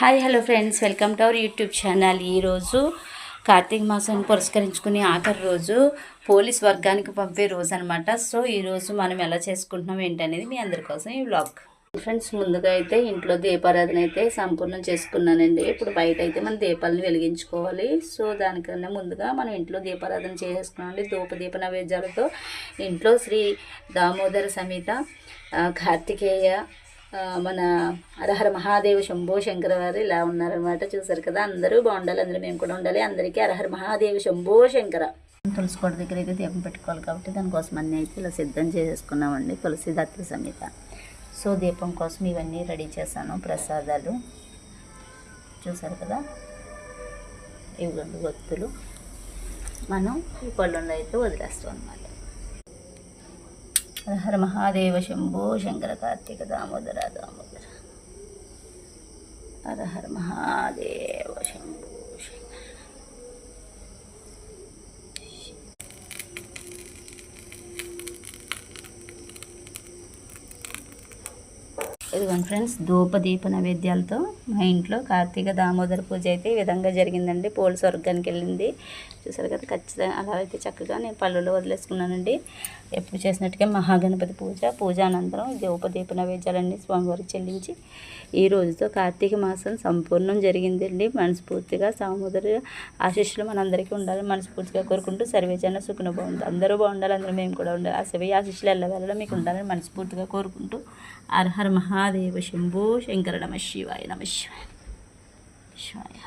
Hi hello friends, welcome to our YouTube channel. ఈరోజు కార్తీక మాసాన్ని పురస్కరించుకుని ఆఖరి రోజు పోలీస్ వర్గానికి పంపే రోజు అనమాట. సో ఈరోజు మనం ఎలా చేసుకుంటున్నాం ఏంటనేది మీ అందరి కోసం ఈ వ్లాగ్. ఫ్రెండ్స్, ముందుగా అయితే ఇంట్లో దీపారాధన అయితే సంపూర్ణం చేసుకున్నానండి. ఇప్పుడు బయట అయితే మనం దీపాలను వెలిగించుకోవాలి. సో దానికన్నా ముందుగా మనం ఇంట్లో దీపారాధన చేసుకున్నామండి. ధూపదీప నైవేద్యాలతో ఇంట్లో శ్రీ దామోదర సమేత కార్తికేయ మన హరహర మహాదేవ శంభో శంకర వారు ఇలా ఉన్నారనమాట. చూసారు కదా, అందరూ బాగుండాలి, అందరూ మేము కూడా ఉండాలి. అందరికీ హరహర మహాదేవ శంభో శంకర. తులసి కోట దగ్గర అయితే దీపం పెట్టుకోవాలి కాబట్టి దానికోసం అన్నీ అయితే ఇలా సిద్ధం చేసుకున్నామండి. తులసి దత్త సమేత. సో దీపం కోసం ఇవన్నీ రెడీ చేశాను. ప్రసాదాలు చూసారు కదా, ఇవి రెండు ఒత్తులు మనం ఈ పళ్ళులో అయితే వదిలేస్తాం అన్నమాట. హర మహాదేవ శంభో శంకర కార్తీక దామోదర దామోదర. హర హర మహాదేవ శంభో శంకర. ఇదిగోండి ఫ్రెండ్స్, ధూపదీప నైవేద్యాలతో మా ఇంట్లో కార్తీక దామోదర పూజ అయితే ఈ విధంగా జరిగిందండి. పోలీస్ వర్గానికి వెళ్ళింది. చూసారు కదా, ఖచ్చితంగా అలా అయితే చక్కగా నేను పళ్ళులో వదిలేసుకున్నానండి. ఎప్పుడు చేసినట్టుగా మహాగణపతి పూజ అనంతరం ధూపదీప నైవేద్యాలన్నీ స్వామివారికి చెల్లించి ఈ రోజుతో కార్తీక మాసం సంపూర్ణం జరిగిందండి. మనస్ఫూర్తిగా దామోదర ఆశీస్సులు మనందరికీ ఉండాలి మనస్ఫూర్తిగా కోరుకుంటూ సర్వేజన సుఖన బాగుంది. అందరూ బాగుండాలి, అందరూ మేము కూడా ఉండాలి. ఆ శివ ఆశీస్సులు ఎల్లవేళలా మీకు ఉండాలని మనస్ఫూర్తిగా కోరుకుంటూ హర హర మహాదేవ శంభో శంకర. నమ శివాయ, నమ శివాయ, శివాయ.